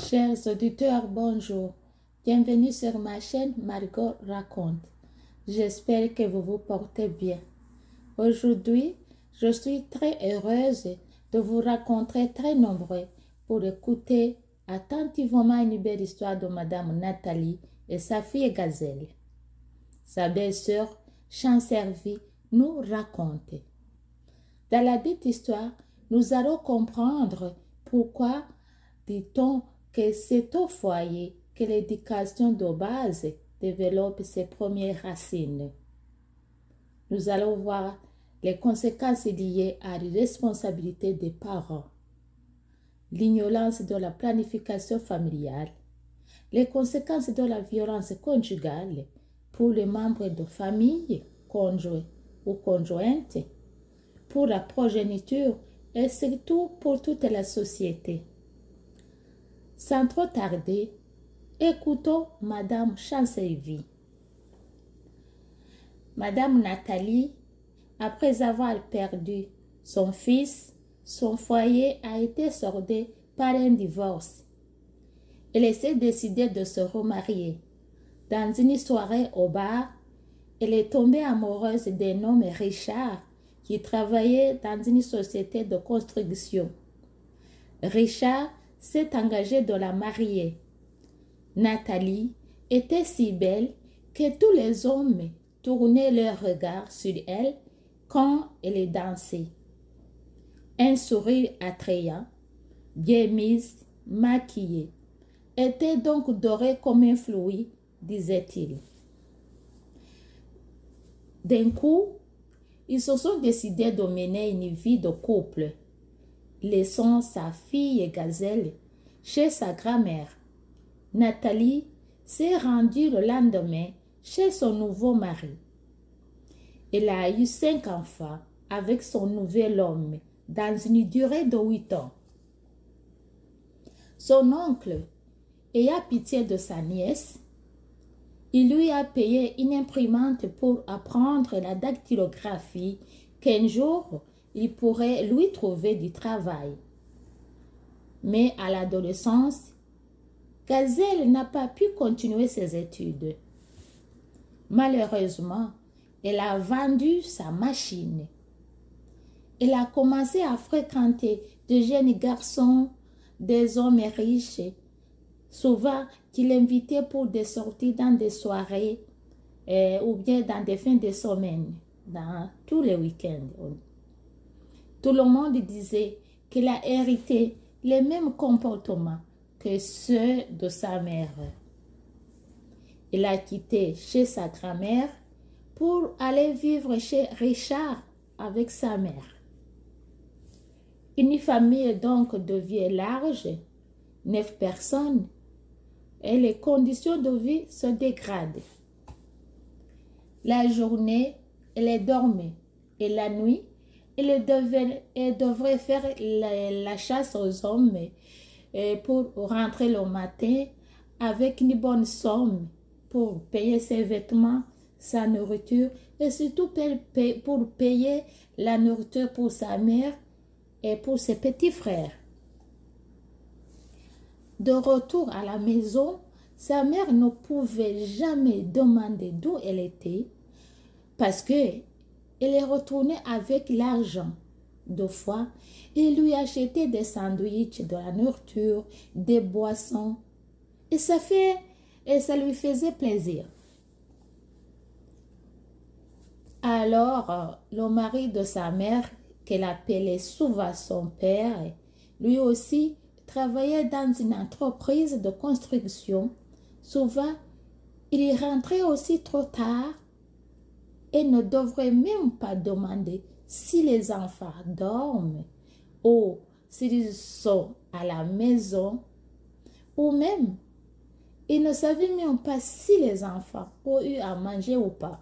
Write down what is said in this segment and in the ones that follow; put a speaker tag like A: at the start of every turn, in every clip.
A: Chers auditeurs, bonjour. Bienvenue sur ma chaîne Margot Raconte. J'espère que vous vous portez bien. Aujourd'hui, je suis très heureuse de vous rencontrer très nombreux pour écouter attentivement une belle histoire de Madame Nathalie et sa fille Gazelle. Sa belle-sœur, Chanservie, nous raconte. Dans la dite histoire, nous allons comprendre pourquoi dit-on que c'est au foyer que l'éducation de base développe ses premières racines. Nous allons voir les conséquences liées à l'irresponsabilité des parents, l'ignorance de la planification familiale, les conséquences de la violence conjugale pour les membres de famille, conjoints ou conjointes, pour la progéniture et surtout pour toute la société. Sans trop tarder, écoutons Madame Chanservie. Madame Nathalie, après avoir perdu son fils, son foyer a été soldé par un divorce. Elle s'est décidée de se remarier. Dans une soirée au bar, elle est tombée amoureuse d'un homme Richard qui travaillait dans une société de construction. Richard s'est engagé de la marier. Nathalie était si belle que tous les hommes tournaient leur regard sur elle quand elle dansait. Un sourire attrayant, bien mise, maquillée, était donc doré comme un fluide, disait-il. D'un coup, ils se sont décidés de mener une vie de couple, laissant sa fille Gazelle chez sa grand-mère. Nathalie s'est rendue le lendemain chez son nouveau mari. Elle a eu 5 enfants avec son nouvel homme dans une durée de 8 ans. Son oncle, ayant pitié de sa nièce, il lui a payé une imprimante pour apprendre la dactylographie qu'un jour il pourrait lui trouver du travail. Mais à l'adolescence, Gazelle n'a pas pu continuer ses études. Malheureusement, elle a vendu sa machine. Elle a commencé à fréquenter de jeunes garçons, des hommes riches, souvent qui l'invitaient pour des sorties dans des soirées ou bien dans des fins de semaine, dans tous les week-ends. Tout le monde disait qu'elle a hérité les mêmes comportements que ceux de sa mère. Elle a quitté chez sa grand-mère pour aller vivre chez Richard avec sa mère. Une famille donc devient large, 9 personnes, et les conditions de vie se dégradent. La journée, elle dormait, et la nuit, elle devrait faire la chasse aux hommes pour rentrer le matin avec une bonne somme pour payer ses vêtements, sa nourriture et surtout pour payer la nourriture pour sa mère et pour ses petits frères. De retour à la maison, sa mère ne pouvait jamais demander d'où elle était parce que elle est retournée avec l'argent. 2 fois, il lui achetait des sandwichs, de la nourriture, des boissons. Et ça lui faisait plaisir. Alors, le mari de sa mère, qu'elle appelait souvent son père, lui aussi travaillait dans une entreprise de construction. Souvent, il rentrait aussi trop tard et ne devrait même pas demander si les enfants dorment ou s'ils sont à la maison ou même il ne savait même pas si les enfants ont eu à manger ou pas.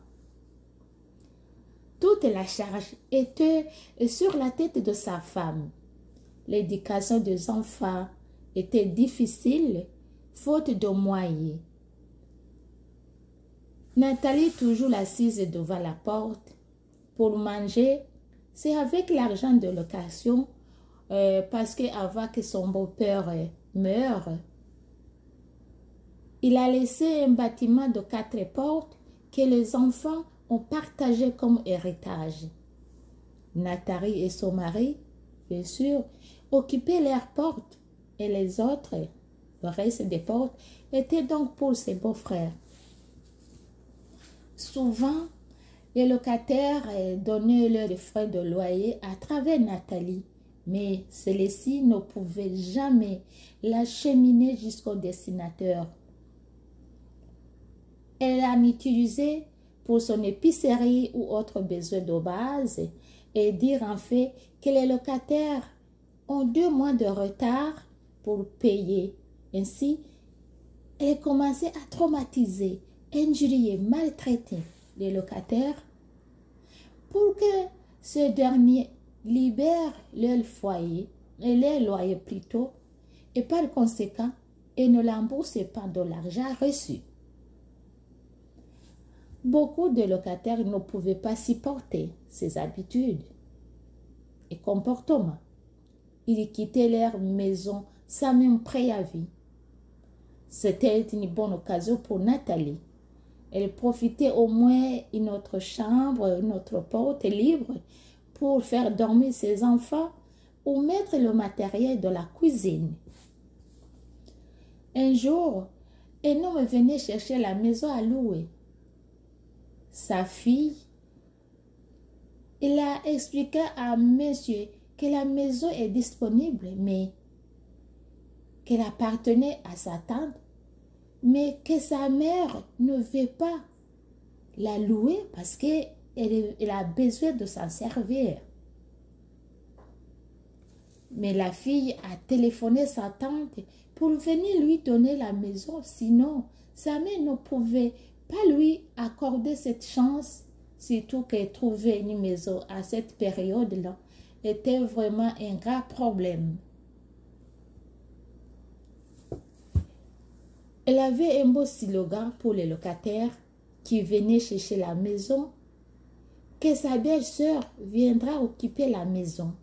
A: Toute la charge était sur la tête de sa femme. L'éducation des enfants était difficile faute de moyens. Nathalie, toujours assise devant la porte, pour manger, c'est avec l'argent de location, parce qu'avant que son beau-père meure, Il a laissé un bâtiment de 4 portes que les enfants ont partagé comme héritage. Nathalie et son mari, bien sûr, occupaient leurs portes et les autres, le reste des portes, étaient donc pour ses beaux-frères. Souvent, les locataires donnaient leurs frais de loyer à travers Nathalie, mais celle-ci ne pouvait jamais l'acheminer jusqu'au destinataire. Elle en utilisait pour son épicerie ou autres besoins de base et dire en fait que les locataires ont 2 mois de retard pour payer. Ainsi, elle commençait à traumatiser, injurier, maltraiter les locataires pour que ces derniers libèrent leur foyer et leur loyer plutôt et par conséquent, ils ne remboursent pas de l'argent reçu. Beaucoup de locataires ne pouvaient pas supporter ces habitudes et comportements. Ils quittaient leur maison sans même préavis. C'était une bonne occasion pour Nathalie. Elle profitait au moins une autre chambre, une autre porte libre pour faire dormir ses enfants ou mettre le matériel de la cuisine. Un jour, un homme venait chercher la maison à louer. Sa fille, il a expliqué à monsieur que la maison est disponible, mais qu'elle appartenait à sa tante, mais que sa mère ne veut pas la louer parce qu'elle a besoin de s'en servir. Mais la fille a téléphoné sa tante pour venir lui donner la maison, sinon sa mère ne pouvait pas lui accorder cette chance, surtout qu'elle trouvait une maison à cette période-là était vraiment un grave problème. Elle avait un beau slogan pour les locataires qui venaient chercher la maison, que sa belle-sœur viendra occuper la maison.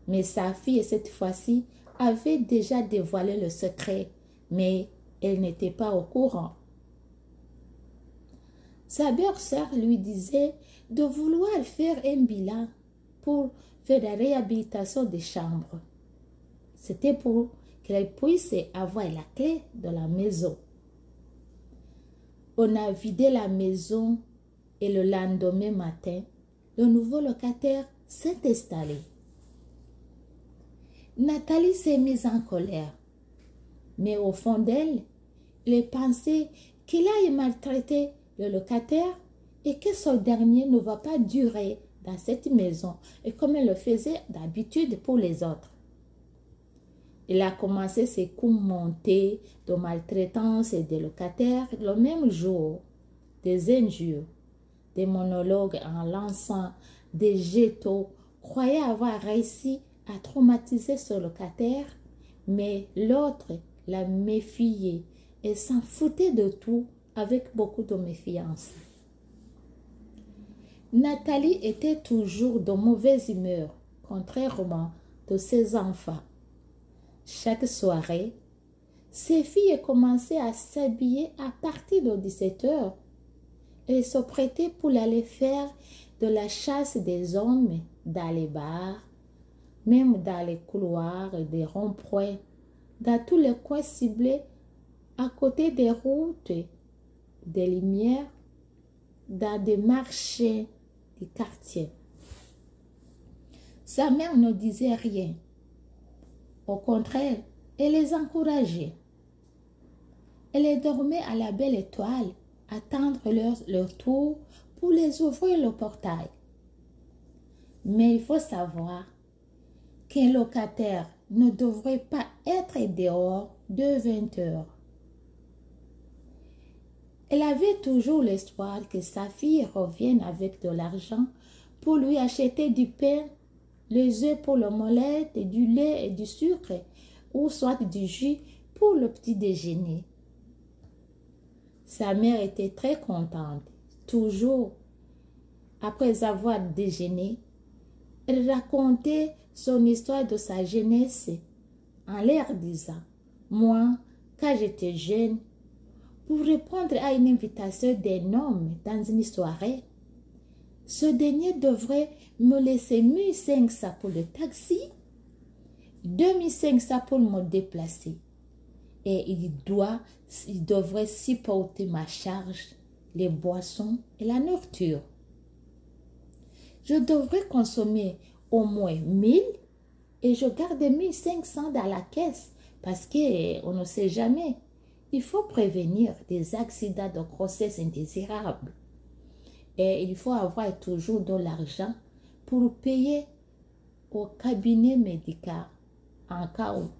A: Mais sa fille, cette fois-ci, avait déjà dévoilé le secret, mais elle n'était pas au courant. Sa belle-sœur lui disait de vouloir faire un bilan pour faire la réhabilitation des chambres. C'était pour qu'elle puisse avoir la clé de la maison. On a vidé la maison et le lendemain matin, le nouveau locataire s'est installé. Nathalie s'est mise en colère, mais au fond d'elle, elle pensait qu'il a maltraité le locataire et que ce dernier ne va pas durer dans cette maison et comme elle le faisait d'habitude pour les autres. Il a commencé ses coups montés de maltraitance et des locataires le même jour, des injures, des monologues en lançant des jetos, croyait avoir réussi à traumatiser ce locataire, mais l'autre la méfiait et s'en foutait de tout avec beaucoup de méfiance. Nathalie était toujours de mauvaise humeur, contrairement de ses enfants. Chaque soirée, ses filles commençaient à s'habiller à partir de 17 h. Elles se prêtaient pour aller faire de la chasse des hommes dans les bars, même dans les couloirs et des ronds-points, dans tous les coins ciblés, à côté des routes, des lumières, dans des marchés du quartier. Sa mère ne disait rien. Au contraire, elle les encourageait. Elle les dormait à la belle étoile, attendre leur tour pour les ouvrir le portail. Mais il faut savoir qu'un locataire ne devrait pas être dehors de 20 h. Elle avait toujours l'espoir que sa fille revienne avec de l'argent pour lui acheter du pain, les œufs pour l'omelette, et du lait et du sucre, ou soit du jus pour le petit déjeuner. Sa mère était très contente. Toujours, après avoir déjeuné, elle racontait son histoire de sa jeunesse en leur disant « Moi, quand j'étais jeune, pour répondre à une invitation d'un homme dans une soirée, ce dernier devrait me laisser 1500 pour le taxi, 2500 pour me déplacer. Et il devrait supporter ma charge, les boissons et la nourriture. Je devrais consommer au moins 1000 et je garde 1500 dans la caisse parce qu'on ne sait jamais. Il faut prévenir des accidents de grossesse indésirables. Et il faut avoir toujours de l'argent pour payer au cabinet médical en cas où.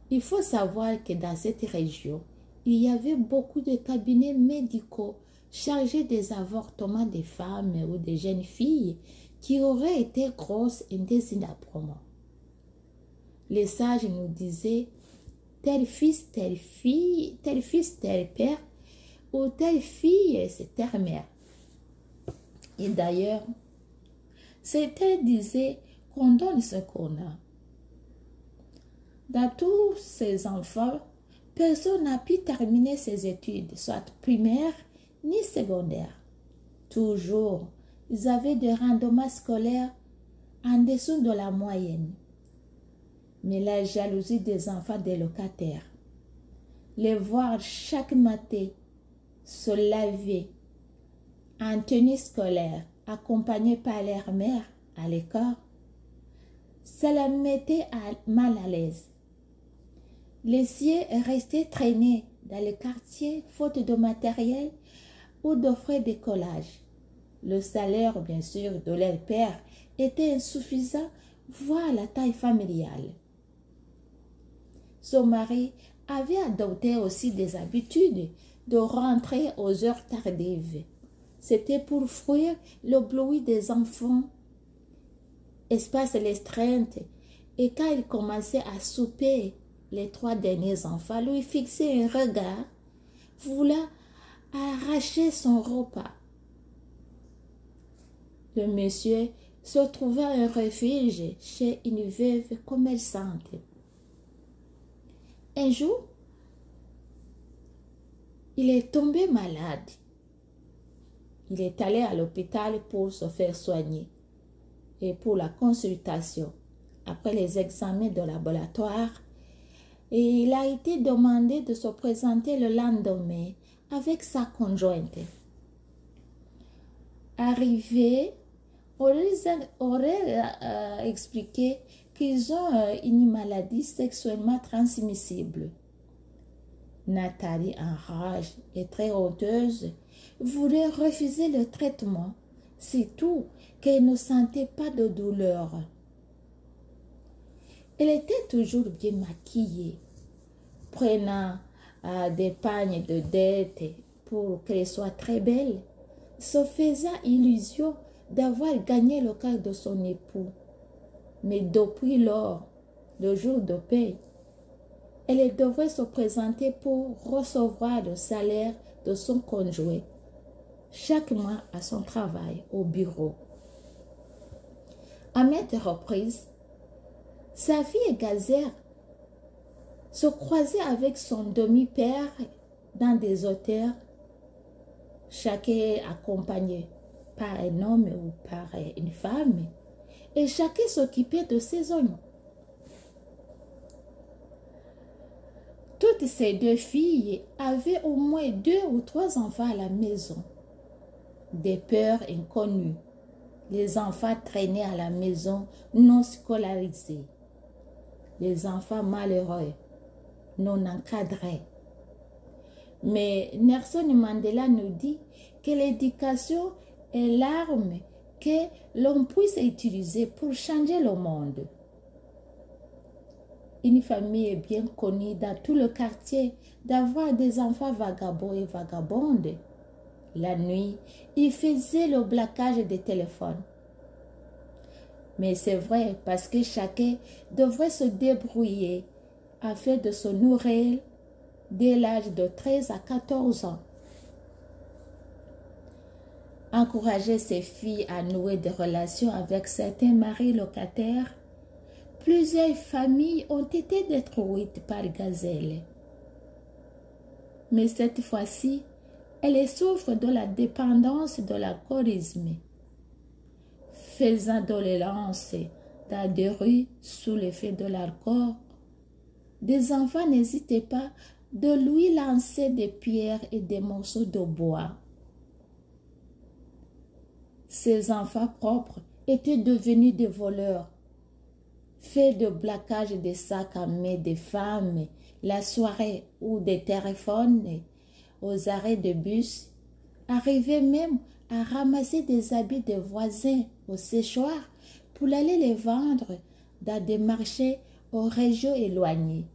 A: Il faut savoir que dans cette région, il y avait beaucoup de cabinets médicaux chargés des avortements des femmes ou des jeunes filles qui auraient été grosses indésirablement. Les sages nous disaient tel fils, telle fille, tel fils, tel père, ou telle fille, c'est telle mère. Et d'ailleurs, certains disaient qu'on donne ce qu'on a. Dans tous ces enfants, personne n'a pu terminer ses études, soit primaires ni secondaires. Toujours, ils avaient des rendements scolaires en dessous de la moyenne. Mais la jalousie des enfants des locataires, les voir chaque matin se laver en tenue scolaire, accompagnés par leur mère à l'école, ça la mettait mal à l'aise. Les siens restaient traînés dans le quartier faute de matériel ou de frais d'écolage. Le salaire, bien sûr, de leur père était insuffisant, voire la taille familiale. Son mari avait adopté aussi des habitudes de rentrer aux heures tardives. C'était pour fuir le bruit des enfants, espace restreint, et quand il commençait à souper, les 3 derniers enfants lui fixaient un regard, voulant arracher son repas. Le monsieur se trouva un refuge chez une veuve commerçante. Un jour, il est tombé malade. Il est allé à l'hôpital pour se faire soigner et pour la consultation. Après les examens de laboratoire, et il a été demandé de se présenter le lendemain avec sa conjointe. Arrivé, aurait expliqué qu'ils ont une maladie sexuellement transmissible. Nathalie, en rage et très honteuse, voulait refuser le traitement, surtout qu'elle ne sentait pas de douleur. Elle était toujours bien maquillée, prenant des pagnes de dette pour qu'elle soit très belle, se faisant illusion d'avoir gagné le cœur de son époux. Mais depuis lors, le jour de paix, elle devrait se présenter pour recevoir le salaire de son conjoint chaque mois à son travail au bureau. À maintes reprises, sa fille Gazer se croisait avec son demi-père dans des hôtels, chacun accompagné par un homme ou par une femme, et chacun s'occupait de ses oignons. Toutes ces 2 filles avaient au moins 2 ou 3 enfants à la maison. Des peurs inconnues. Les enfants traînaient à la maison non scolarisés. Les enfants malheureux, non encadrés. Mais Nelson Mandela nous dit que l'éducation est l'arme que l'on puisse utiliser pour changer le monde. Une famille est bien connue dans tout le quartier d'avoir des enfants vagabonds et vagabondes. La nuit, ils faisaient le braquage des téléphones. Mais c'est vrai parce que chacun devrait se débrouiller afin de se nourrir dès l'âge de 13 à 14 ans. Encourager ses filles à nouer des relations avec certains maris locataires, plusieurs familles ont été détruites par gazelle. Mais cette fois-ci, elle souffre de la dépendance de l'alcoolisme, faisant doléance dans des rues sous l'effet de l'alcool. Des enfants n'hésitaient pas de lui lancer des pierres et des morceaux de bois. Ses enfants propres étaient devenus des voleurs, faits de braquage des sacs à main des femmes, la soirée ou des téléphones aux arrêts de bus, arrivaient même à ramasser des habits des voisins au séchoir pour aller les vendre dans des marchés aux régions éloignées.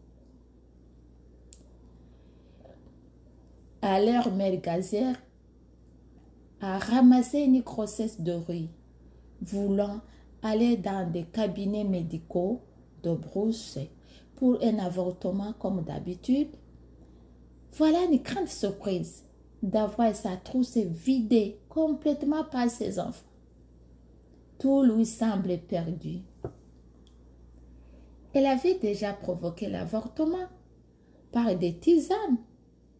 A: À leur mère gazière a ramassé une grossesse de rue, voulant aller dans des cabinets médicaux de brousse pour un avortement comme d'habitude. Voilà une grande surprise d'avoir sa trousse vidée complètement par ses enfants. Tout lui semble perdu. Elle avait déjà provoqué l'avortement par des tisanes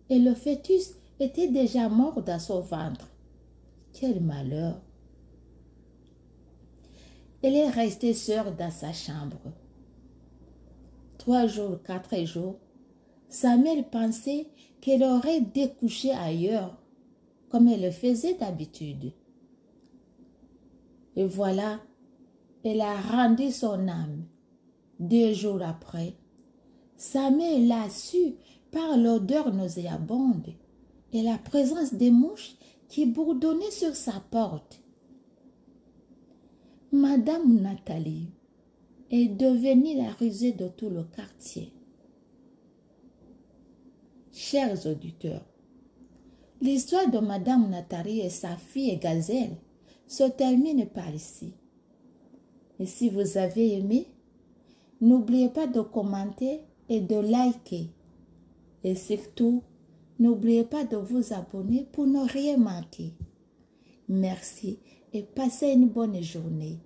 A: et le fœtus était déjà mort dans son ventre. Quel malheur! Elle est restée seule dans sa chambre. 3 jours, 4 jours, sa mère pensait qu'elle aurait découché ailleurs, comme elle le faisait d'habitude. Et voilà, elle a rendu son âme. 2 jours après, sa mère l'a su par l'odeur nauséabonde et la présence des mouches qui bourdonnaient sur sa porte. Madame Nathalie est devenue la risée de tout le quartier. Chers auditeurs, l'histoire de Madame Nathalie et sa fille Gazelle se termine par ici. Et si vous avez aimé, n'oubliez pas de commenter et de liker. Et surtout, n'oubliez pas de vous abonner pour ne rien manquer. Merci et passez une bonne journée.